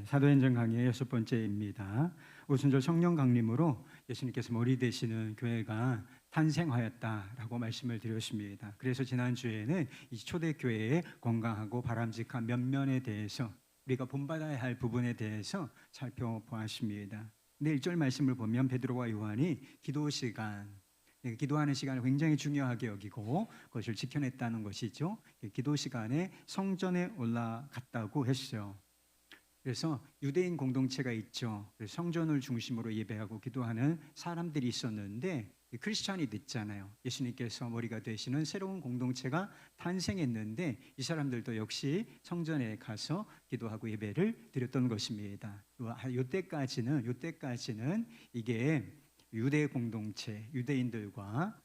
사도행전 강의의 6번째입니다. 오순절 성령 강림으로 예수님께서 머리 되시는 교회가 탄생하였다라고 말씀을 드렸습니다. 그래서 지난주에는 이 초대교회의 건강하고 바람직한 면면에 대해서 우리가 본받아야 할 부분에 대해서 살펴보았습니다. 근데 1절 말씀을 보면 베드로와 요한이 기도 시간, 기도하는 시간을 굉장히 중요하게 여기고 그것을 지켜냈다는 것이죠. 기도 시간에 성전에 올라갔다고 했어요. 그래서 유대인 공동체가 있죠. 성전을 중심으로 예배하고 기도하는 사람들이 있었는데 크리스찬이 됐잖아요. 예수님께서 머리가 되시는 새로운 공동체가 탄생했는데 이 사람들도 역시 성전에 가서 기도하고 예배를 드렸던 것입니다. 요때까지는 이게 유대 공동체, 유대인들과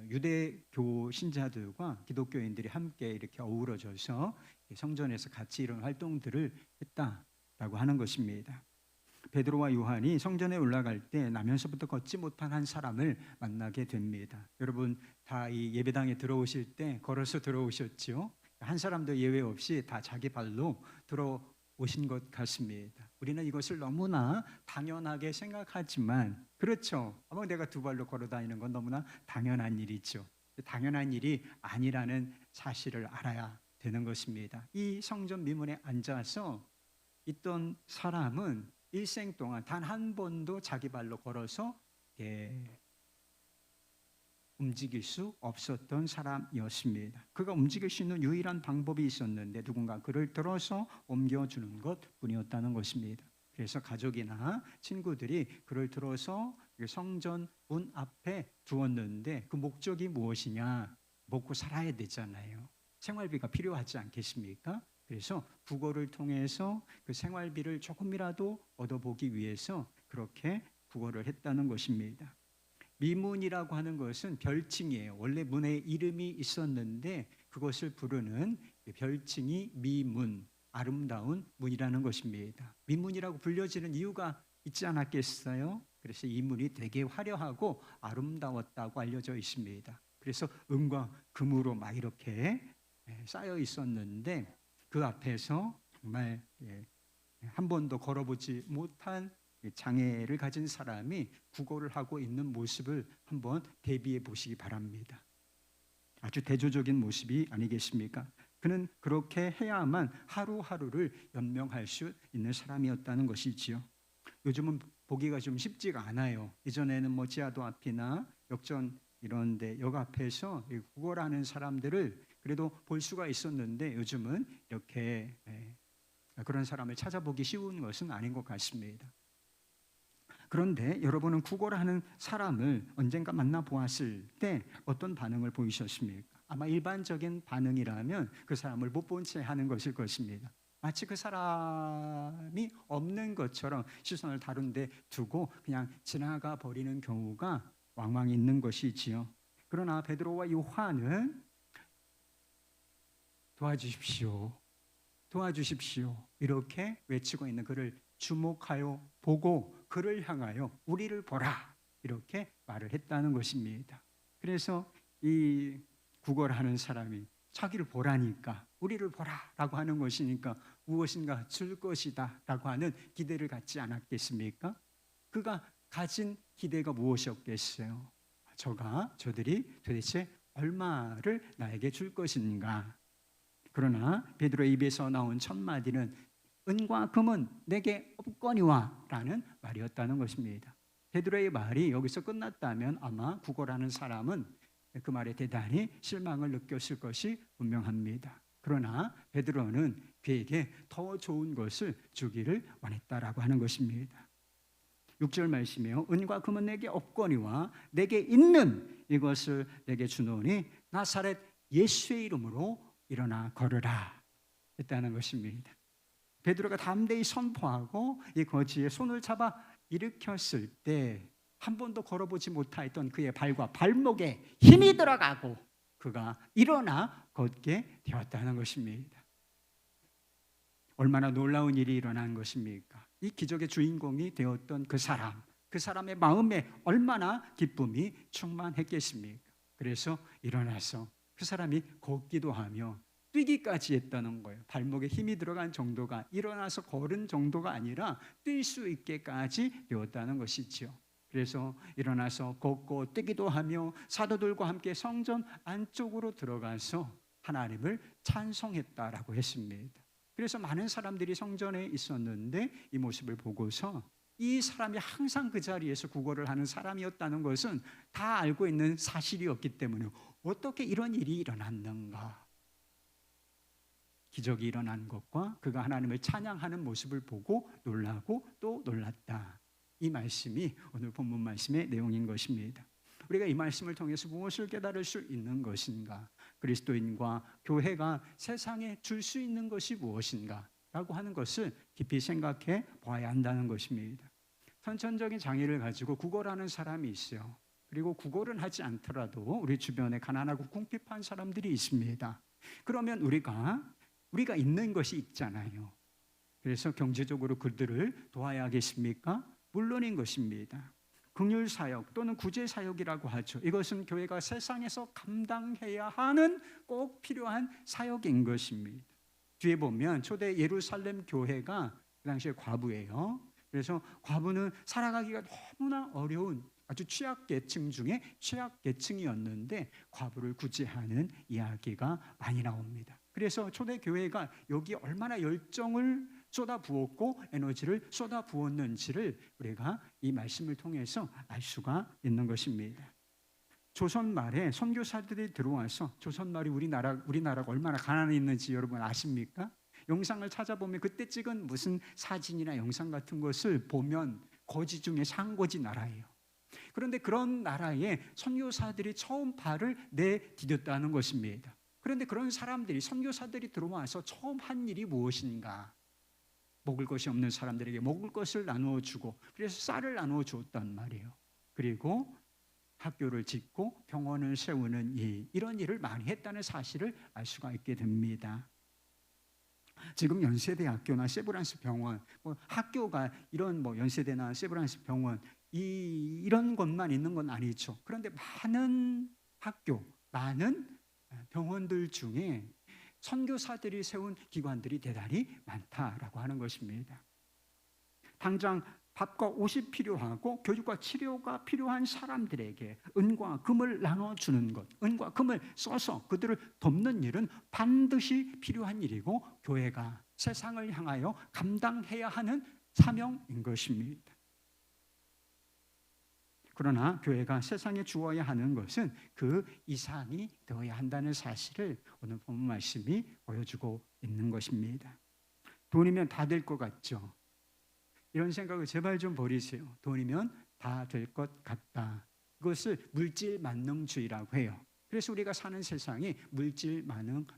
유대교 신자들과 기독교인들이 함께 이렇게 어우러져서 성전에서 같이 이런 활동들을 했다라고 하는 것입니다. 베드로와 요한이 성전에 올라갈 때 나면서부터 걷지 못한 한 사람을 만나게 됩니다. 여러분 다 이 예배당에 들어오실 때 걸어서 들어오셨죠? 한 사람도 예외 없이 다 자기 발로 들어오신 것 같습니다. 우리는 이것을 너무나 당연하게 생각하지만 그렇죠. 아마 내가 두 발로 걸어 다니는 건 너무나 당연한 일이죠. 당연한 일이 아니라는 사실을 알아야 되는 것입니다. 이 성전 미문에 앉아서 있던 사람은 일생 동안 단 한 번도 자기 발로 걸어서 움직일 수 없었던 사람이었습니다. 그가 움직일 수 있는 유일한 방법이 있었는데 누군가 그를 들어서 옮겨주는 것뿐이었다는 것입니다. 그래서 가족이나 친구들이 그를 들어서 성전 문 앞에 두었는데 그 목적이 무엇이냐? 먹고 살아야 되잖아요. 생활비가 필요하지 않겠습니까? 그래서 부고를 통해서 그 생활비를 조금이라도 얻어보기 위해서 그렇게 부고를 했다는 것입니다. 미문이라고 하는 것은 별칭이에요. 원래 문에 이름이 있었는데 그것을 부르는 별칭이 미문, 아름다운 문이라는 것입니다. 미문이라고 불려지는 이유가 있지 않았겠어요? 그래서 이 문이 되게 화려하고 아름다웠다고 알려져 있습니다. 그래서 은과 금으로 막 이렇게 쌓여 있었는데 그 앞에서 정말 한 번도 걸어보지 못한 장애를 가진 사람이 구걸을 하고 있는 모습을 한번 대비해 보시기 바랍니다. 아주 대조적인 모습이 아니겠습니까? 그는 그렇게 해야만 하루하루를 연명할 수 있는 사람이었다는 것이지요. 요즘은 보기가 좀 쉽지가 않아요. 이전에는 뭐 지하도 앞이나 역전 이런 데 역 앞에서 구걸하는 사람들을 그래도 볼 수가 있었는데 요즘은 이렇게 그런 사람을 찾아보기 쉬운 것은 아닌 것 같습니다. 그런데 여러분은 구걸하는 사람을 언젠가 만나보았을 때 어떤 반응을 보이셨습니까? 아마 일반적인 반응이라면 그 사람을 못 본 채 하는 것일 것입니다. 마치 그 사람이 없는 것처럼 시선을 다른 데 두고 그냥 지나가 버리는 경우가 왕왕 있는 것이지요. 그러나 베드로와 요한은 도와주십시오 이렇게 외치고 있는 그를 주목하여 보고 그를 향하여 우리를 보라 이렇게 말을 했다는 것입니다. 그래서 이 구걸하는 사람이 자기를 보라니까 우리를 보라라고 하는 것이니까 무엇인가 줄 것이다 라고 하는 기대를 갖지 않았겠습니까? 그가 가진 기대가 무엇이었겠어요? 저들이 도대체 얼마를 나에게 줄 것인가? 그러나 베드로의 입에서 나온 첫 마디는 은과 금은 내게 없거니와 라는 말이었다는 것입니다. 베드로의 말이 여기서 끝났다면 아마 구걸하는 사람은 그 말에 대단히 실망을 느꼈을 것이 분명합니다. 그러나 베드로는 그에게 더 좋은 것을 주기를 원했다라고 하는 것입니다. 6절 말씀이요. 은과 금은 내게 없거니와 내게 있는 이것을 내게 주노니 나사렛 예수의 이름으로 일어나 걸으라 했다는 것입니다. 베드로가 담대히 선포하고 이 거지의 손을 잡아 일으켰을 때 한 번도 걸어보지 못했던 그의 발과 발목에 힘이 들어가고 그가 일어나 걷게 되었다는 것입니다. 얼마나 놀라운 일이 일어난 것입니까? 이 기적의 주인공이 되었던 그 사람의 마음에 얼마나 기쁨이 충만했겠습니까? 그래서 일어나서 그 사람이 걷기도 하며 뛰기까지 했다는 거예요. 발목에 힘이 들어간 정도가, 일어나서 걸은 정도가 아니라 뛸 수 있게까지 되었다는 것이죠. 그래서 일어나서 걷고 뛰기도 하며 사도들과 함께 성전 안쪽으로 들어가서 하나님을 찬송했다라고 했습니다. 그래서 많은 사람들이 성전에 있었는데 이 모습을 보고서 이 사람이 항상 그 자리에서 구걸을 하는 사람이었다는 것은 다 알고 있는 사실이었기 때문에 어떻게 이런 일이 일어났는가? 기적이 일어난 것과 그가 하나님을 찬양하는 모습을 보고 놀라고 또 놀랐다. 이 말씀이 오늘 본문 말씀의 내용인 것입니다. 우리가 이 말씀을 통해서 무엇을 깨달을 수 있는 것인가? 그리스도인과 교회가 세상에 줄 수 있는 것이 무엇인가? 라고 하는 것을 깊이 생각해 봐야 한다는 것입니다. 선천적인 장애를 가지고 구걸하는 사람이 있어요. 그리고 구걸은 하지 않더라도 우리 주변에 가난하고 궁핍한 사람들이 있습니다. 그러면 우리가 있는 것이 있잖아요. 그래서 경제적으로 그들을 도와야겠습니까? 물론인 것입니다. 긍휼 사역 또는 구제 사역이라고 하죠. 이것은 교회가 세상에서 감당해야 하는 꼭 필요한 사역인 것입니다. 뒤에 보면 초대 예루살렘 교회가 그 당시에 과부예요. 그래서 과부는 살아가기가 너무나 어려운 아주 취약계층 중에 취약계층이었는데 과부를 구제하는 이야기가 많이 나옵니다. 그래서 초대교회가 여기 얼마나 열정을 쏟아부었고 에너지를 쏟아부었는지를 우리가 이 말씀을 통해서 알 수가 있는 것입니다. 조선 말에 선교사들이 들어와서 조선 말이 우리나라가 얼마나 가난했는지 여러분 아십니까? 영상을 찾아보면 그때 찍은 무슨 사진이나 영상 같은 것을 보면 거지 중에 상거지 나라예요. 그런데 그런 나라에 선교사들이 처음 발을 내디뎠다는 것입니다. 그런데 그런 사람들이 선교사들이 들어와서 처음 한 일이 무엇인가? 먹을 것이 없는 사람들에게 먹을 것을 나누어 주고 그래서 쌀을 나누어 주었단 말이에요. 그리고 학교를 짓고 병원을 세우는 일, 이런 일을 많이 했다는 사실을 알 수가 있게 됩니다. 지금 연세대학교나 세브란스 병원, 학교가 이런 연세대나 세브란스 병원 이런 것만 있는 건 아니죠. 그런데 많은 학교, 많은 병원들 중에 선교사들이 세운 기관들이 대단히 많다라고 하는 것입니다. 당장 밥과 옷이 필요하고 교육과 치료가 필요한 사람들에게 은과 금을 나눠주는 것, 은과 금을 써서 그들을 돕는 일은 반드시 필요한 일이고 교회가 세상을 향하여 감당해야 하는 사명인 것입니다. 그러나 교회가 세상에 주어야 하는 것은 그 이상이 되어야 한다는 사실을 오늘 본문 말씀이 보여주고 있는 것입니다. 돈이면 다 될 것 같죠? 이런 생각을 제발 좀 버리세요. 돈이면 다 될 것 같다. 그것을 물질 만능주의라고 해요. 그래서 우리가 사는 세상이 물질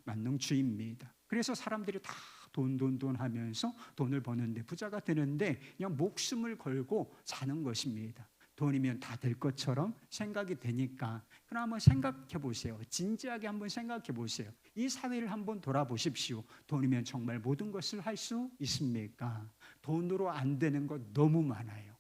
만능주의입니다. 그래서 사람들이 다 돈 하면서 돈을 버는데 부자가 되는데 그냥 목숨을 걸고 사는 것입니다. 돈이면 다 될 것처럼 생각이 되니까. 그럼 한번 생각해 보세요. 진지하게 한번 생각해 보세요. 이 사회를 한번 돌아보십시오. 돈이면 정말 모든 것을 할 수 있습니까? 돈으로 안 되는 것 너무 많아요.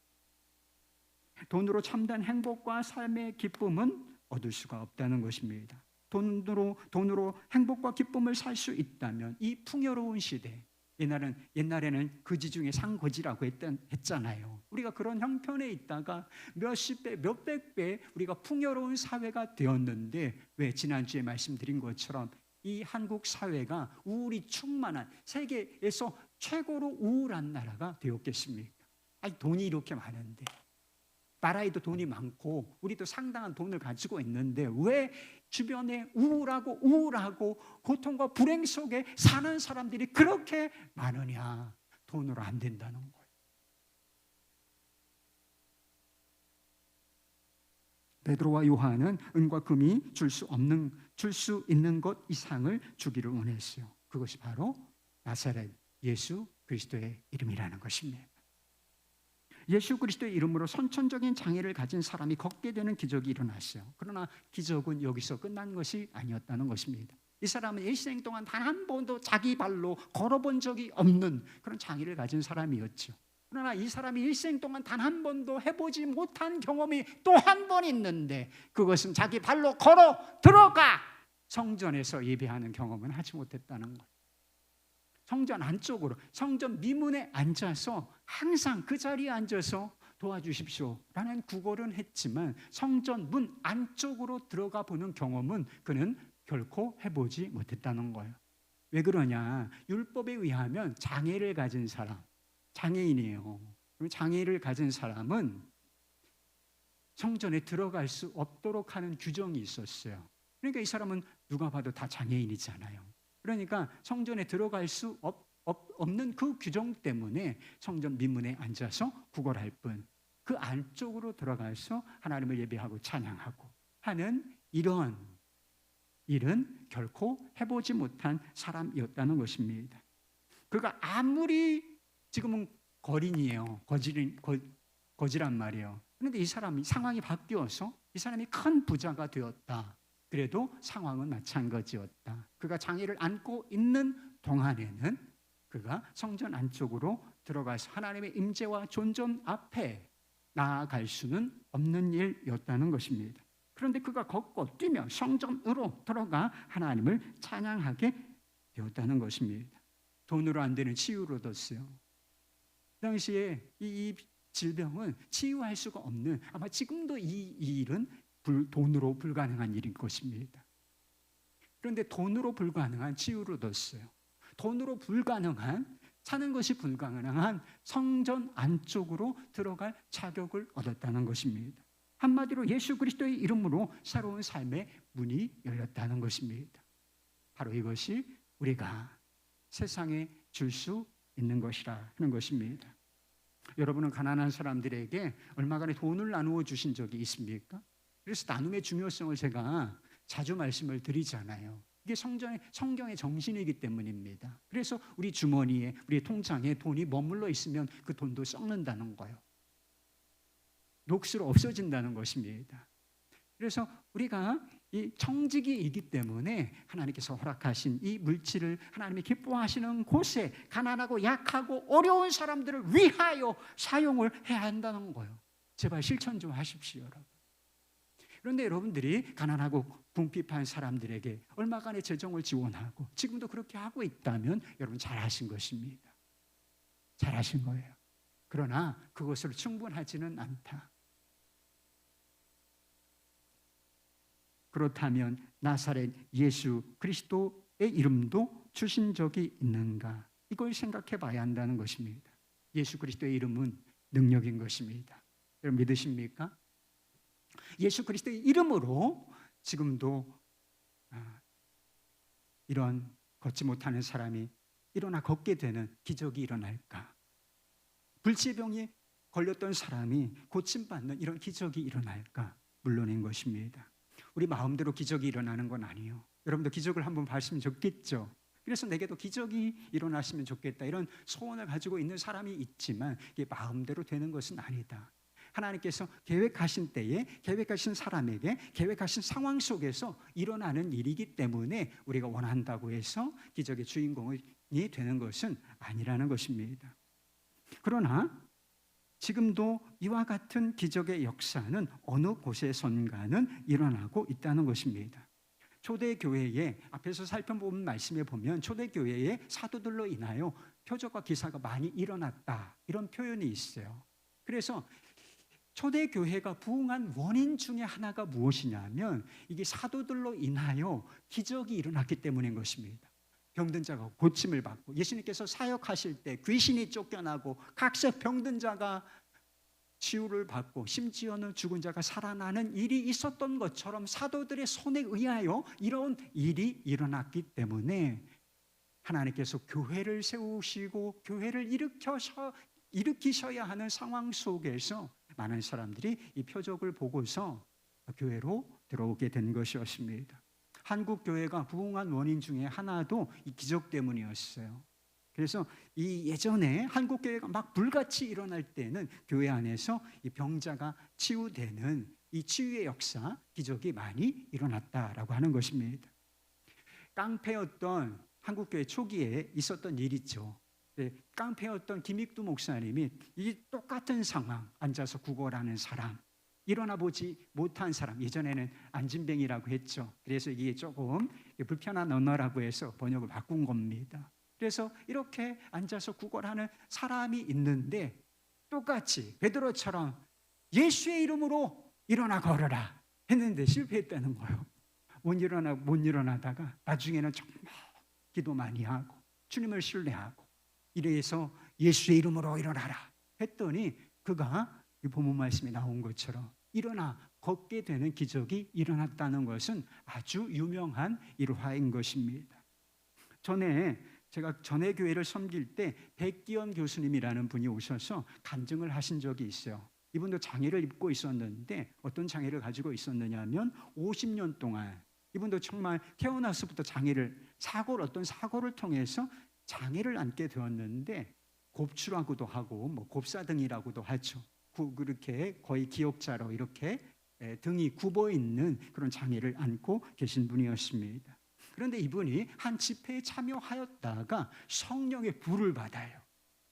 돈으로 참된 행복과 삶의 기쁨은 얻을 수가 없다는 것입니다. 돈으로 행복과 기쁨을 살 수 있다면 이 풍요로운 시대, 옛날에는 거지 중에 상거지라고 했잖아요. 우리가 그런 형편에 있다가 몇십 배, 몇백 배 우리가 풍요로운 사회가 되었는데 왜 지난주에 말씀드린 것처럼 이 한국 사회가 우울이 충만한 세계에서 최고로 우울한 나라가 되었겠습니까? 아니, 돈이 이렇게 많은데 나라에도 돈이 많고 우리도 상당한 돈을 가지고 있는데 왜 주변에 우울하고 고통과 불행 속에 사는 사람들이 그렇게 많으냐? 돈으로 안 된다는 거예요. 베드로와 요한은 은과 금이 줄 수 있는 것 이상을 주기를 원했어요. 그것이 바로 나사렛 예수 그리스도의 이름이라는 것입니다. 예수 그리스도의 이름으로 선천적인 장애를 가진 사람이 걷게 되는 기적이 일어났어요. 그러나 기적은 여기서 끝난 것이 아니었다는 것입니다. 이 사람은 일생 동안 단 한 번도 자기 발로 걸어본 적이 없는 그런 장애를 가진 사람이었죠. 그러나 이 사람이 일생 동안 단 한 번도 해보지 못한 경험이 또 한 번 있는데 그것은 자기 발로 걸어 들어가 성전에서 예배하는 경험은 하지 못했다는 거예요. 성전 안쪽으로, 성전 미문에 앉아서 항상 그 자리에 앉아서 도와주십시오라는 구걸은 했지만 성전 문 안쪽으로 들어가 보는 경험은 그는 결코 해보지 못했다는 거예요. 왜 그러냐? 율법에 의하면 장애를 가진 사람, 장애인이에요. 장애를 가진 사람은 성전에 들어갈 수 없도록 하는 규정이 있었어요. 그러니까 이 사람은 누가 봐도 다 장애인이잖아요. 그러니까 성전에 들어갈 수 없는 그 규정 때문에 성전 민문에 앉아서 구걸할 뿐, 그 안쪽으로 들어가서 하나님을 예배하고 찬양하고 하는 이런 일은 결코 해보지 못한 사람이었다는 것입니다. 그가 아무리 지금은 거린이에요. 거지란 말이에요. 그런데 이 사람이 상황이 바뀌어서 이 사람이 큰 부자가 되었다. 그래도 상황은 마찬가지였다. 그가 장애를 안고 있는 동안에는 그가 성전 안쪽으로 들어가서 하나님의 임재와 존전 앞에 나아갈 수는 없는 일이었다는 것입니다. 그런데 그가 걷고 뛰며 성전으로 들어가 하나님을 찬양하게 되었다는 것입니다. 돈으로 안 되는 치유를 얻었어요. 당시에 이 질병은 치유할 수가 없는, 아마 지금도 이 일은 돈으로 불가능한 일인 것입니다. 그런데 돈으로 불가능한 치유를 얻었어요. 돈으로 불가능한, 사는 것이 불가능한 성전 안쪽으로 들어갈 자격을 얻었다는 것입니다. 한마디로 예수 그리스도의 이름으로 새로운 삶의 문이 열렸다는 것입니다. 바로 이것이 우리가 세상에 줄 수 있는 것이라 하는 것입니다. 여러분은 가난한 사람들에게 얼마간의 돈을 나누어 주신 적이 있습니까? 그래서 나눔의 중요성을 제가 자주 말씀을 드리잖아요. 이게 성경의 정신이기 때문입니다. 그래서 우리 주머니에, 우리 통장에 돈이 머물러 있으면 그 돈도 썩는다는 거예요. 녹슬어 없어진다는 것입니다. 그래서 우리가 이 청지기이기 때문에 하나님께서 허락하신 이 물질을 하나님이 기뻐하시는 곳에 가난하고 약하고 어려운 사람들을 위하여 사용을 해야 한다는 거예요. 제발 실천 좀 하십시오, 여러분. 그런데 여러분들이 가난하고 궁핍한 사람들에게 얼마간의 재정을 지원하고 지금도 그렇게 하고 있다면 여러분 잘하신 것입니다. 잘하신 거예요. 그러나 그것으로 충분하지는 않다. 그렇다면 나사렛 예수 그리스도의 이름도 주신 적이 있는가? 이걸 생각해 봐야 한다는 것입니다. 예수 그리스도의 이름은 능력인 것입니다. 여러분 믿으십니까? 예수 그리스도의 이름으로 지금도 이런 걷지 못하는 사람이 일어나 걷게 되는 기적이 일어날까? 불치병에 걸렸던 사람이 고침받는 이런 기적이 일어날까? 물론인 것입니다. 우리 마음대로 기적이 일어나는 건 아니에요. 여러분도 기적을 한번 봤으면 좋겠죠. 그래서 내게도 기적이 일어났으면 좋겠다 이런 소원을 가지고 있는 사람이 있지만 이게 마음대로 되는 것은 아니다. 하나님께서 계획하신 때에 계획하신 사람에게 계획하신 상황 속에서 일어나는 일이기 때문에 우리가 원한다고 해서 기적의 주인공이 되는 것은 아니라는 것입니다. 그러나 지금도 이와 같은 기적의 역사는 어느 곳에선가는 일어나고 있다는 것입니다. 초대교회에 앞에서 살펴본 말씀에 보면 초대교회의 사도들로 인하여 표적과 기사가 많이 일어났다 이런 표현이 있어요. 그래서 초대교회가 부흥한 원인 중에 하나가 무엇이냐면 이게 사도들로 인하여 기적이 일어났기 때문인 것입니다. 병든 자가 고침을 받고 예수님께서 사역하실 때 귀신이 쫓겨나고 각색 병든 자가 치유를 받고 심지어는 죽은 자가 살아나는 일이 있었던 것처럼 사도들의 손에 의하여 이런 일이 일어났기 때문에 하나님께서 교회를 세우시고 교회를 일으키셔야 하는 상황 속에서 많은 사람들이 이 표적을 보고서 교회로 들어오게 된 것이었습니다. 한국 교회가 부흥한 원인 중에 하나도 이 기적 때문이었어요. 그래서 이 예전에 한국 교회가 막 불같이 일어날 때는 교회 안에서 이 병자가 치유되는 이 치유의 역사, 기적이 많이 일어났다라고 하는 것입니다. 깡패였던 한국 교회 초기에 있었던 일이죠. 깡패였던 김익두 목사님이 이 똑같은 상황, 앉아서 구걸하는 사람, 일어나 보지 못한 사람, 예전에는 안진뱅이라고 했죠. 그래서 이게 조금 불편한 언어라고 해서 번역을 바꾼 겁니다. 그래서 이렇게 앉아서 구걸하는 사람이 있는데 똑같이 베드로처럼 예수의 이름으로 일어나 걸어라 했는데 실패했다는 거예요. 못 일어나다가 나중에는 정말 기도 많이 하고 주님을 신뢰하고 이래서 예수의 이름으로 일어나라 했더니 그가 이 본문 말씀에 나온 것처럼 일어나 걷게 되는 기적이 일어났다는 것은 아주 유명한 일화인 것입니다. 전에 제가 전에 교회를 섬길 때 백기현 교수님이라는 분이 오셔서 간증을 하신 적이 있어요. 이분도 장애를 입고 있었는데 어떤 장애를 가지고 있었느냐면 50년 동안 이분도 정말 태어나서부터 어떤 사고를 통해서 장애를 안게 되었는데 곱추라고도 하고 곱사등이라고도 하죠. 그렇게 거의 기역자로 이렇게 등이 굽어 있는 그런 장애를 안고 계신 분이었습니다. 그런데 이분이 한 집회에 참여하였다가 성령의 불을 받아요.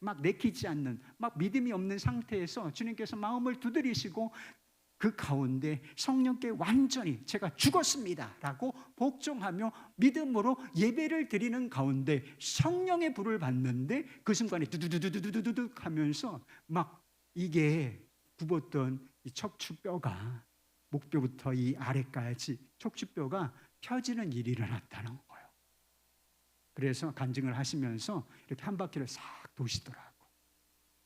막 내키지 않는, 막 믿음이 없는 상태에서 주님께서 마음을 두드리시고 그 가운데 성령께 완전히 제가 죽었습니다 라고 복종하며 믿음으로 예배를 드리는 가운데 성령의 불을 받는데 그 순간에 두두두두두두두 하면서 막 이게 굽었던 이 척추뼈가 목뼈부터 이 아래까지 척추뼈가 펴지는 일이 일어났다는 거예요. 그래서 간증을 하시면서 이렇게 한 바퀴를 싹 도시더라고.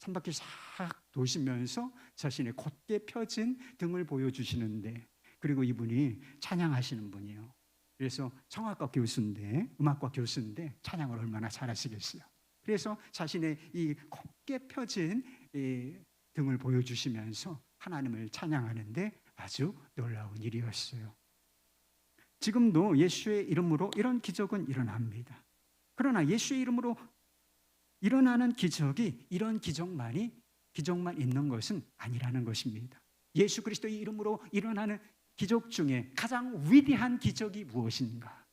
한 바퀴 싹 도시면서 자신의 곧게 펴진 등을 보여주시는데, 그리고 이분이 찬양하시는 분이에요. 그래서 성악과 교수인데, 음악과 교수인데 찬양을 얼마나 잘하시겠어요. 그래서 자신의 이 곧게 펴진 이 등을 보여주시면서 하나님을 찬양하는데 아주 놀라운 일이었어요. 지금도 예수의 이름으로 이런 기적은 일어납니다. 그러나 예수의 이름으로 일어나는 기적이 이런 기적만 있는 것은 아니라는 것입니다. 예수 그리스도의 이름으로 일어나는 기적 중에 가장 위대한 기적이 무엇인가?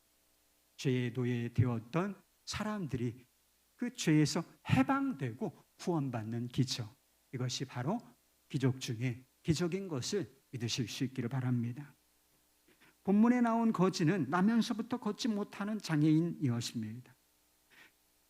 죄의 노예되었던 사람들이 그 죄에서 해방되고 구원받는 기적, 이것이 바로 기적 중에 기적인 것을 믿으실 수 있기를 바랍니다. 본문에 나온 거지는 나면서부터 걷지 못하는 장애인이었습니다.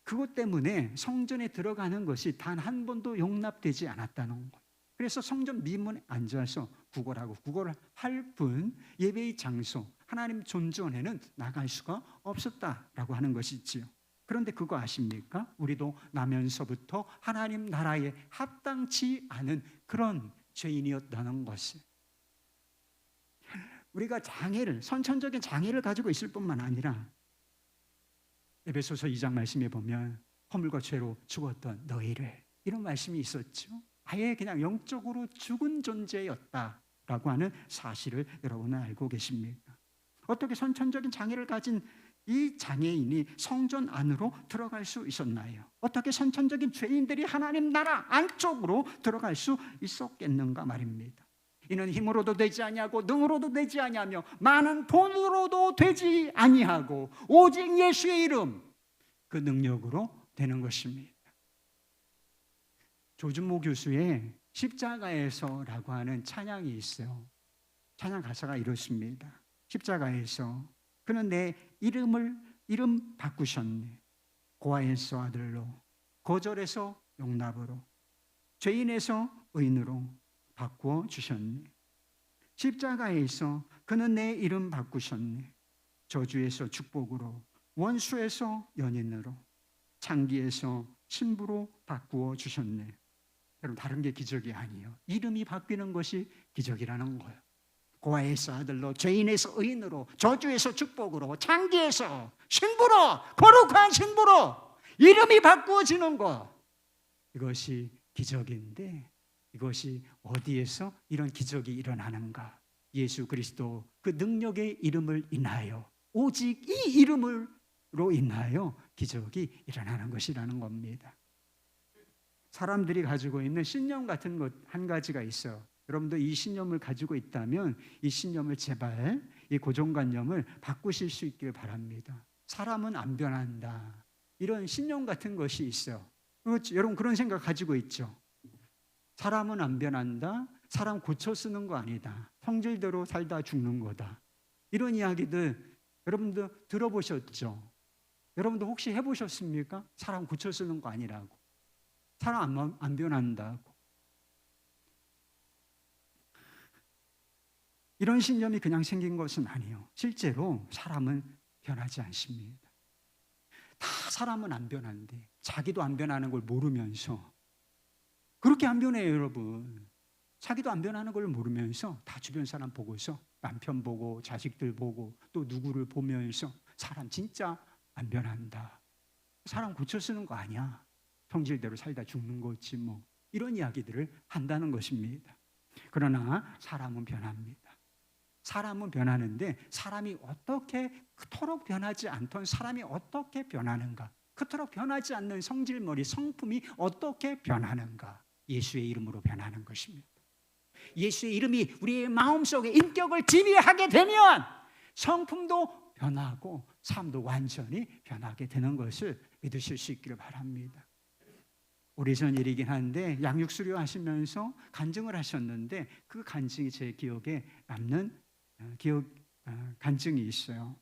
그것 때문에 성전에 들어가는 것이 단 한 번도 용납되지 않았다는 것. 그래서 성전 미문에 앉아서 구걸할 뿐 예배의 장소, 하나님 존전에는 나갈 수가 없었다라고 하는 것이지요. 그런데 그거 아십니까? 우리도 나면서부터 하나님 나라에 합당치 않은 그런 죄인이었다는 것을. 우리가 선천적인 장애를 가지고 있을 뿐만 아니라 에베소서 2장 말씀에 보면 허물과 죄로 죽었던 너희를, 이런 말씀이 있었죠. 아예 그냥 영적으로 죽은 존재였다라고 하는 사실을 여러분은 알고 계십니까? 어떻게 선천적인 장애를 가진 이 장애인이 성전 안으로 들어갈 수 있었나요? 어떻게 선천적인 죄인들이 하나님 나라 안쪽으로 들어갈 수 있었겠는가 말입니다. 이는 힘으로도 되지 아니하고 능으로도 되지 아니하며 많은 돈으로도 되지 아니하고 오직 예수의 이름, 그 능력으로 되는 것입니다. 조준모 교수의 십자가에서라고 하는 찬양이 있어요. 찬양 가사가 이렇습니다. 십자가에서 그는 내 이름 바꾸셨네. 고아에서 아들로, 거절에서 용납으로, 죄인에서 의인으로 바꾸어 주셨네. 십자가에서 그는 내 이름 바꾸셨네. 저주에서 축복으로, 원수에서 연인으로, 창기에서 신부로 바꾸어 주셨네. 여러분, 다른 게 기적이 아니에요. 이름이 바뀌는 것이 기적이라는 거예요. 고아에서 아들로, 죄인에서 의인으로, 저주에서 축복으로, 창기에서 신부로, 거룩한 신부로 이름이 바꾸어지는 것, 이것이 기적인데, 이것이 어디에서 이런 기적이 일어나는가? 예수 그리스도 그 능력의 이름을 인하여, 오직 이 이름으로 인하여 기적이 일어나는 것이라는 겁니다. 사람들이 가지고 있는 신념 같은 것 한 가지가 있어요. 여러분도 이 신념을 가지고 있다면 이 신념을 제발, 이 고정관념을 바꾸실 수 있길 바랍니다. 사람은 안 변한다, 이런 신념 같은 것이 있어요. 여러분 그런 생각 가지고 있죠. 사람은 안 변한다, 사람 고쳐 쓰는 거 아니다. 성질대로 살다 죽는 거다. 이런 이야기들 여러분들 들어보셨죠? 여러분들 혹시 해보셨습니까? 사람 고쳐 쓰는 거 아니라고. 사람 안 변한다고. 이런 신념이 그냥 생긴 것은 아니에요. 실제로 사람은 변하지 않습니다. 다 사람은 안 변하는데 자기도 안 변하는 걸 모르면서 그렇게 안 변해요, 여러분. 자기도 안 변하는 걸 모르면서 다 주변 사람 보고서 남편 보고 자식들 보고 또 누구를 보면서 사람 진짜 안 변한다. 사람 고쳐 쓰는 거 아니야. 성질대로 살다 죽는 거지 뭐. 이런 이야기들을 한다는 것입니다. 그러나 사람은 변합니다. 사람은 변하는데 사람이 어떻게 그토록 변하지 않던 사람이 어떻게 변하는가? 그토록 변하지 않는 성질머리, 성품이 어떻게 변하는가? 예수의 이름으로 변하는 것입니다. 예수의 이름이 우리의 마음속에 인격을 지배하게 되면 성품도 변하고 삶도 완전히 변하게 되는 것을 믿으실 수 있기를 바랍니다. 오래전 일이긴 한데 양육수료 하시면서 간증을 하셨는데 그 간증이 제 기억에 남는 간증이 있어요.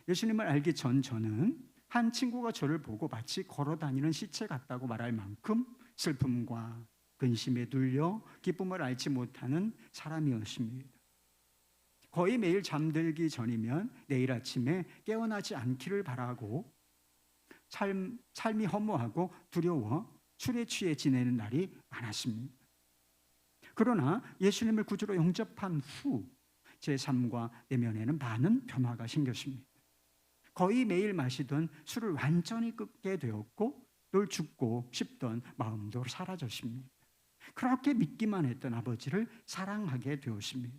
예수님을 알기 전 저는 한 친구가 저를 보고 마치 걸어다니는 시체 같다고 말할 만큼 슬픔과 근심에 눌려 기쁨을 알지 못하는 사람이었습니다. 거의 매일 잠들기 전이면 내일 아침에 깨어나지 않기를 바라고 삶이 허무하고 두려워 술에 취해 지내는 날이 많았습니다. 그러나 예수님을 구주로 영접한 후 제 삶과 내면에는 많은 변화가 생겼습니다. 거의 매일 마시던 술을 완전히 끊게 되었고 늘 죽고 싶던 마음도 사라졌습니다. 그렇게 믿기만 했던 아버지를 사랑하게 되었습니다.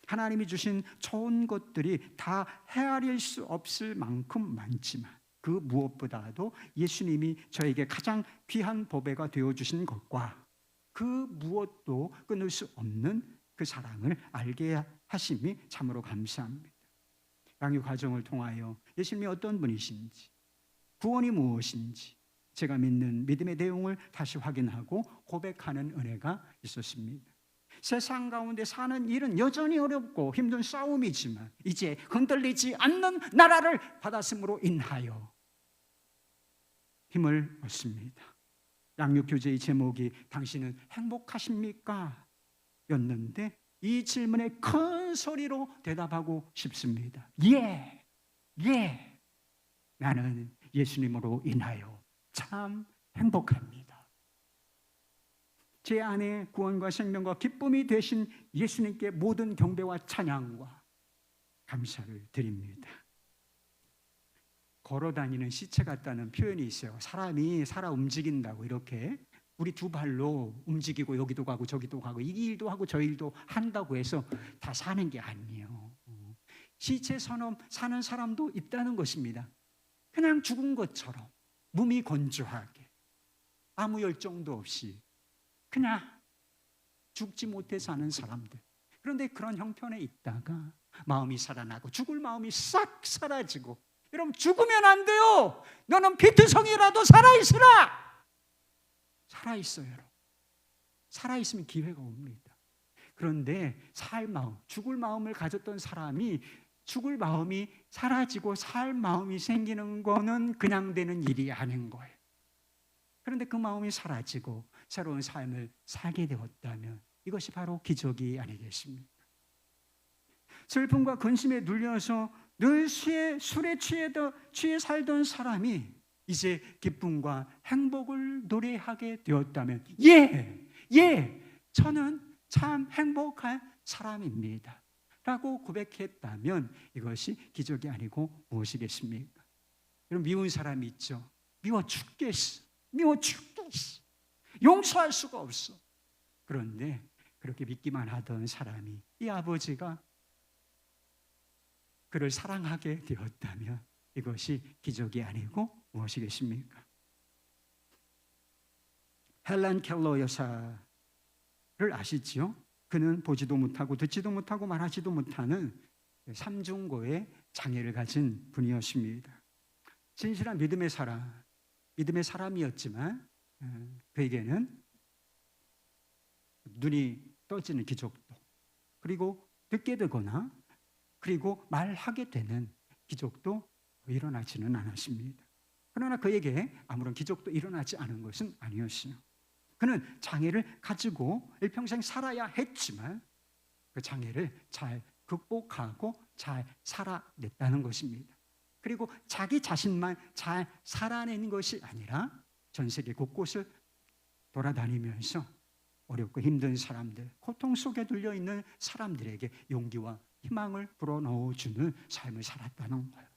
하나님이 주신 좋은 것들이 다 헤아릴 수 없을 만큼 많지만 그 무엇보다도 예수님이 저에게 가장 귀한 보배가 되어주신 것과 그 무엇도 끊을 수 없는 그 사랑을 알게 하심이 참으로 감사합니다. 양육 과정을 통하여 예수님이 어떤 분이신지, 구원이 무엇인지 제가 믿는 믿음의 내용을 다시 확인하고 고백하는 은혜가 있었습니다. 세상 가운데 사는 일은 여전히 어렵고 힘든 싸움이지만 이제 흔들리지 않는 나라를 받았음으로 인하여 힘을 얻습니다. 양육교재의 제목이 당신은 행복하십니까? 였는데 이 질문에 큰 소리로 대답하고 싶습니다. 예, 예, 나는 예수님으로 인하여 참 행복합니다. 제 안에 구원과 생명과 기쁨이 되신 예수님께 모든 경배와 찬양과 감사를 드립니다. 걸어다니는 시체 같다는 표현이 있어요. 사람이 살아 움직인다고 이렇게 우리 두 발로 움직이고 여기도 가고 저기도 가고 이 일도 하고 저 일도 한다고 해서 다 사는 게 아니에요. 시체처럼 사는 사람도 있다는 것입니다. 그냥 죽은 것처럼 몸이 건조하게 아무 열정도 없이 그냥 죽지 못해 사는 사람들. 그런데 그런 형편에 있다가 마음이 살아나고 죽을 마음이 싹 사라지고 여러분 죽으면 안 돼요. 너는 피투성이라도 살아있으라. 살아있어요. 여러분. 살아있으면 기회가 옵니다. 그런데 살 마음, 죽을 마음을 가졌던 사람이 죽을 마음이 사라지고 살 마음이 생기는 거는 그냥 되는 일이 아닌 거예요. 그런데 그 마음이 사라지고 새로운 삶을 살게 되었다면 이것이 바로 기적이 아니겠습니까? 슬픔과 근심에 눌려서 늘 술에 취해 살던 사람이 이제 기쁨과 행복을 노래하게 되었다면 저는 참 행복한 사람입니다 라고 고백했다면 이것이 기적이 아니고 무엇이겠습니까? 여러분 미운 사람이 있죠. 미워 죽겠어. 용서할 수가 없어. 그런데 그렇게 믿기만 하던 사람이 이 아버지가 그를 사랑하게 되었다면 이것이 기적이 아니고 무엇이겠습니까? 헬렌 켈러 여사를 아시죠? 그는 보지도 못하고 듣지도 못하고 말하지도 못하는 삼중고의 장애를 가진 분이었습니다. 진실한 믿음의 사람이었지만 그에게는 눈이 떠지는 기적도, 그리고 듣게 되거나 그리고 말하게 되는 기적도 일어나지는 않았습니다. 그러나 그에게 아무런 기적도 일어나지 않은 것은 아니었어요. 그는 장애를 가지고 일평생 살아야 했지만 그 장애를 잘 극복하고 잘 살아냈다는 것입니다. 그리고 자기 자신만 잘 살아낸 것이 아니라 전 세계 곳곳을 돌아다니면서 어렵고 힘든 사람들, 고통 속에 눌려 있는 사람들에게 용기와 희망을 불어넣어주는 삶을 살았다는 거예요.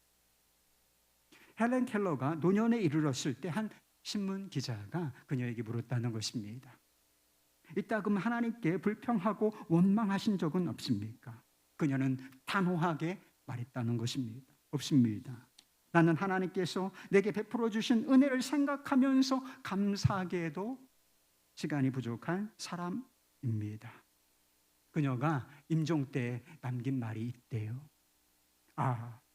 헬렌 켈러가 노년에 이르렀을 때 한 신문 기자가 그녀에게 물었다는 것입니다. 이따금 하나님께 불평하고 원망하신 적은 없습니까? 그녀는 단호하게 말했다는 것입니다. 없습니다. 나는 하나님께서 내게 베풀어 주신 은혜를 생각하면서 감사하게도 시간이 부족한 사람입니다. 그녀가 임종 때 남긴 말이 있대요.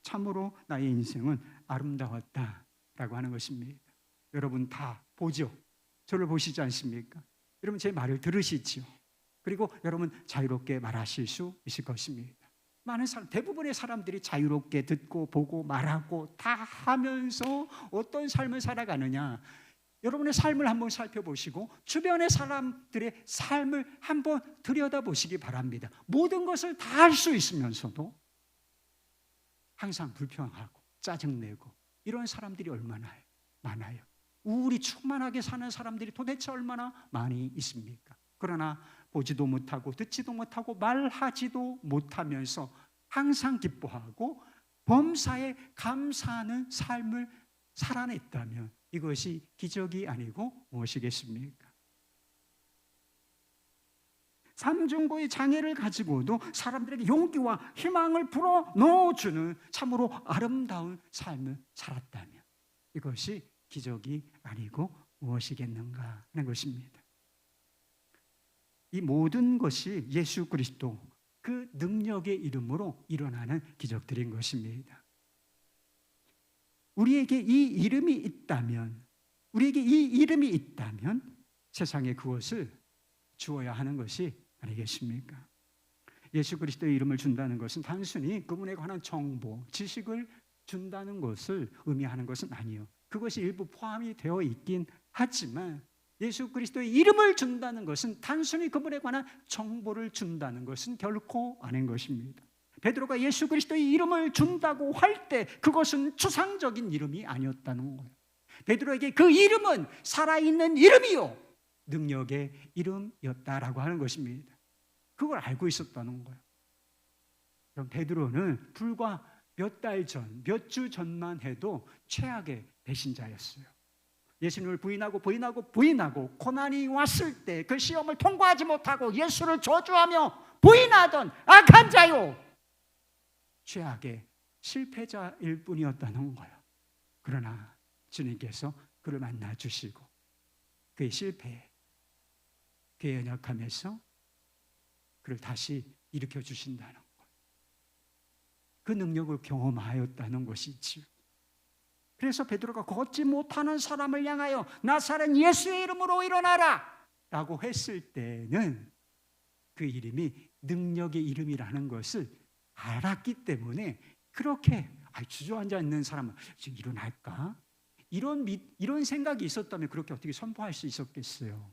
참으로 나의 인생은 아름다웠다라고 하는 것입니다. 여러분 다 보죠? 저를 보시지 않습니까? 여러분 제 말을 들으시죠? 그리고 여러분 자유롭게 말하실 수 있을 것입니다. 많은 사람, 대부분의 사람들이 자유롭게 듣고 보고 말하고 다 하면서 어떤 삶을 살아가느냐? 여러분의 삶을 한번 살펴보시고 주변의 사람들의 삶을 한번 들여다보시기 바랍니다. 모든 것을 다 할 수 있으면서도 항상 불평하고 짜증내고 이런 사람들이 얼마나 많아요. 우울이 충만하게 사는 사람들이 도대체 얼마나 많이 있습니까? 그러나 보지도 못하고 듣지도 못하고 말하지도 못하면서 항상 기뻐하고 범사에 감사하는 삶을 살아냈다면 이것이 기적이 아니고 무엇이겠습니까? 삼중고의 장애를 가지고도 사람들에게 용기와 희망을 불어넣어주는 참으로 아름다운 삶을 살았다면 이것이 기적이 아니고 무엇이겠는가 하는 것입니다. 이 모든 것이 예수 그리스도 그 능력의 이름으로 일어나는 기적들인 것입니다. 우리에게 이 이름이 있다면 세상에 그것을 주어야 하는 것이 아니겠습니까? 예수 그리스도의 이름을 준다는 것은 단순히 그분에 관한 정보, 지식을 준다는 것을 의미하는 것은 아니에요. 그것이 일부 포함이 되어 있긴 하지만 예수 그리스도의 이름을 준다는 것은 단순히 그분에 관한 정보를 준다는 것은 결코 아닌 것입니다. 베드로가 예수 그리스도의 이름을 준다고 할 때 그것은 추상적인 이름이 아니었다는 거예요. 베드로에게 그 이름은 살아있는 이름이요 능력의 이름이었다라고 하는 것입니다. 그걸 알고 있었다는 거예요. 그럼 베드로는 불과 몇 달 전, 몇 주 전만 해도 최악의 배신자였어요. 예수님을 부인하고 고난이 왔을 때 그 시험을 통과하지 못하고 예수를 저주하며 부인하던 악한 자요. 최악의 실패자일 뿐이었다는 거예요. 그러나 주님께서 그를 만나 주시고 그의 실패에 그의 연약함에서 그를 다시 일으켜 주신다는 거예요. 그 능력을 경험하였다는 것이지요. 그래서 베드로가 걷지 못하는 사람을 향하여 나사렛 예수의 이름으로 일어나라 라고 했을 때는 그 이름이 능력의 이름이라는 것을 알았기 때문에 그렇게 주저앉아 있는 사람은 지금 일어날까? 이런 생각이 있었다면 그렇게 어떻게 선포할 수 있었겠어요?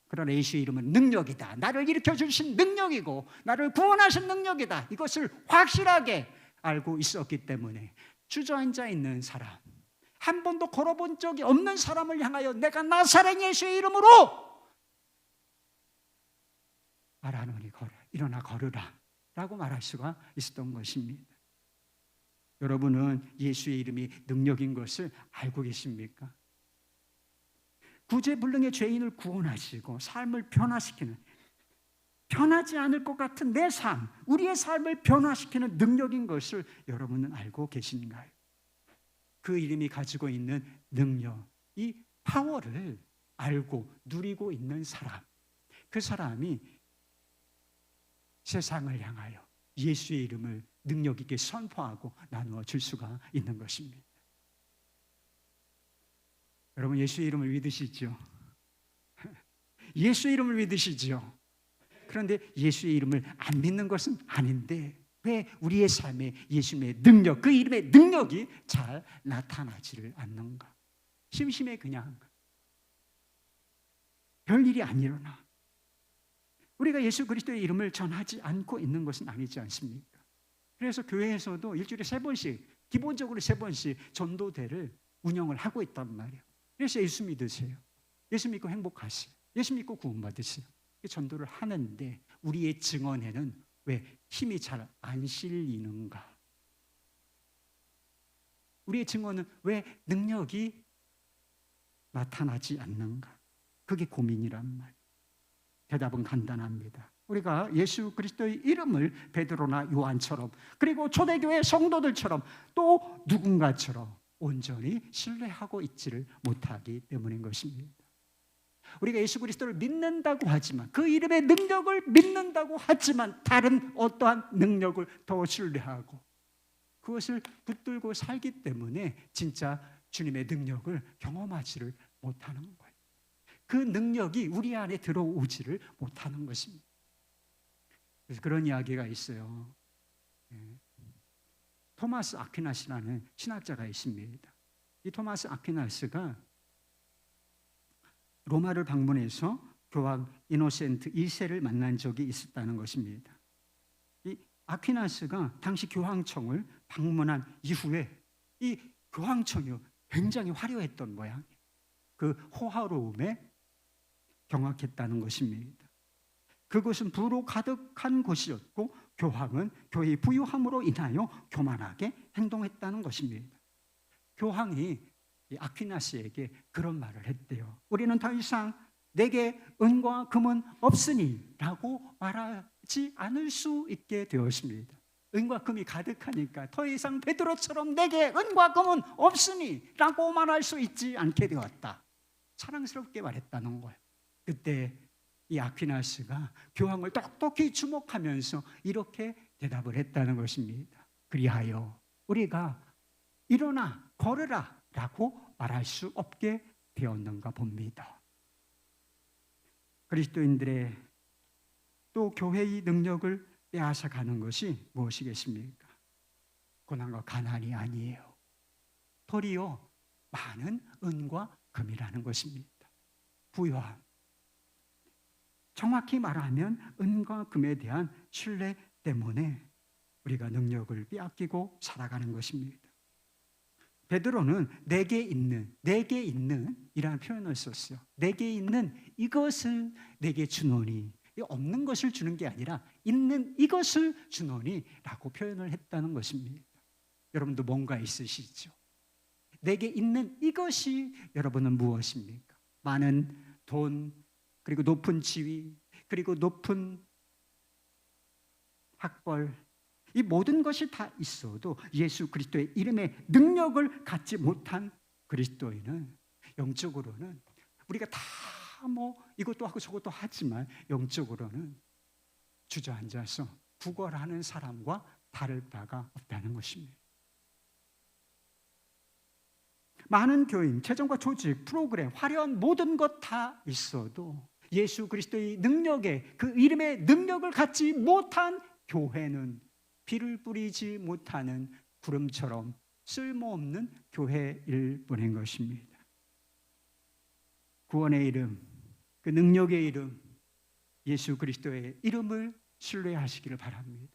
그러나 예수의 이름은 능력이다. 나를 일으켜 주신 능력이고 나를 구원하신 능력이다. 이것을 확실하게 알고 있었기 때문에 주저앉아 있는 사람, 한 번도 걸어본 적이 없는 사람을 향하여 내가 나사렛 예수의 이름으로 말하노니 일어나 걸으라 라고 말할 수가 있었던 것입니다. 여러분은 예수의 이름이 능력인 것을 알고 계십니까? 구제불능의 죄인을 구원하시고 삶을 변화시키는, 변하지 않을 것 같은 내 삶, 우리의 삶을 변화시키는 능력인 것을 여러분은 알고 계신가요? 그 이름이 가지고 있는 능력, 이 파워를 알고 누리고 있는 사람, 그 사람이 세상을 향하여 예수의 이름을 능력 있게 선포하고 나누어 줄 수가 있는 것입니다. 여러분 예수의 이름을 믿으시죠? 예수의 이름을 믿으시죠? 그런데 예수의 이름을 안 믿는 것은 아닌데 왜 우리의 삶에 예수님의 능력, 그 이름의 능력이 잘 나타나지를 않는가? 심심해 그냥 별일이 안 일어나. 우리가 예수 그리스도의 이름을 전하지 않고 있는 것은 아니지 않습니까? 그래서 교회에서도 일주일에 3번씩, 기본적으로 3번씩 전도대를 운영을 하고 있단 말이에요. 그래서 예수 믿으세요. 예수 믿고 행복하세요. 예수 믿고 구원받으세요. 전도를 하는데 우리의 증언에는 왜 힘이 잘 안 실리는가? 우리의 증언은 왜 능력이 나타나지 않는가? 그게 고민이란 말이에요. 대답은 간단합니다. 우리가 예수 그리스도의 이름을 베드로나 요한처럼 그리고 초대교회 성도들처럼 또 누군가처럼 온전히 신뢰하고 있지를 못하기 때문인 것입니다. 우리가 예수 그리스도를 믿는다고 하지만 그 이름의 능력을 믿는다고 하지만 다른 어떠한 능력을 더 신뢰하고 그것을 붙들고 살기 때문에 진짜 주님의 능력을 경험하지를 못하는 거예요. 그 능력이 우리 안에 들어오지를 못하는 것입니다. 그래서 그런 이야기가 있어요. 토마스 아퀴나스라는 신학자가 있습니다. 이 토마스 아퀴나스가 로마를 방문해서 교황 이노센트 2세를 만난 적이 있었다는 것입니다. 이 아퀴나스가 당시 교황청을 방문한 이후에 이 교황청이 굉장히 화려했던 모양이에요. 그 호화로움에 경악했다는 것입니다. 그곳은 부로 가득한 곳이었고 교황은 교회의 부유함으로 인하여 교만하게 행동했다는 것입니다. 교황이 이 아퀴나스에게 그런 말을 했대요. 우리는 더 이상 내게 은과 금은 없으니 라고 말하지 않을 수 있게 되었습니다. 은과 금이 가득하니까 더 이상 베드로처럼 내게 은과 금은 없으니 라고 말할 수 있지 않게 되었다. 사랑스럽게 말했다는 거예요. 그때 이 아퀴나스가 교황을 똑똑히 주목하면서 이렇게 대답을 했다는 것입니다. 그리하여 우리가 일어나 걸으라 라고 말할 수 없게 되었는가 봅니다. 그리스도인들의 또 교회의 능력을 빼앗아가는 것이 무엇이겠습니까? 고난과 가난이 아니에요. 도리어 많은 은과 금이라는 것입니다. 부유함. 정확히 말하면 은과 금에 대한 신뢰 때문에 우리가 능력을 빼앗기고 살아가는 것입니다. 베드로는 내게 있는 이라는 표현을 썼어요. 내게 있는 이것을 내게 주노니, 없는 것을 주는 게 아니라 있는 이것을 주노니 라고 표현을 했다는 것입니다. 여러분도 뭔가 있으시죠? 내게 있는 이것이 여러분은 무엇입니까? 많은 돈, 그리고 높은 지위, 그리고 높은 학벌, 이 모든 것이 다 있어도 예수 그리스도의 이름의 능력을 갖지 못한 그리스도인은 영적으로는 우리가 다 이것도 하고 저것도 하지만 영적으로는 주저앉아서 구걸하는 사람과 다를 바가 없다는 것입니다. 많은 교인, 재정과 조직, 프로그램, 화려한 모든 것 다 있어도 예수 그리스도의 능력에 그 이름의 능력을 갖지 못한 교회는 비를 뿌리지 못하는 구름처럼 쓸모없는 교회일 뿐인 것입니다. 구원의 이름, 그 능력의 이름, 예수 그리스도의 이름을 신뢰하시기를 바랍니다.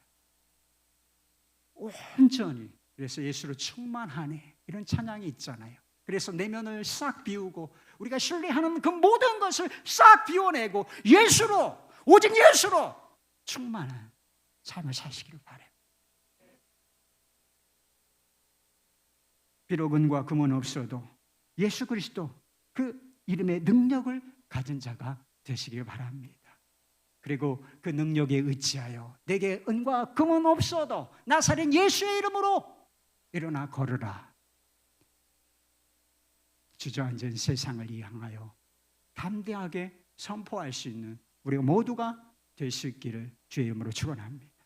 온전히, 그래서 예수로 충만하네 이런 찬양이 있잖아요. 그래서 내면을 싹 비우고 우리가 신뢰하는 그 모든 것을 싹 비워내고 예수로, 오직 예수로 충만한 삶을 사시기를 바라요. 비록 은과 금은 없어도 예수 그리스도 그 이름의 능력을 가진 자가 되시길 바랍니다. 그리고 그 능력에 의지하여 내게 은과 금은 없어도 나사렛 예수의 이름으로 일어나 걸으라. 주저앉은 세상을 향하여 담대하게 선포할 수 있는 우리가 모두가 될 수 있기를 주의 이름으로 축원합니다.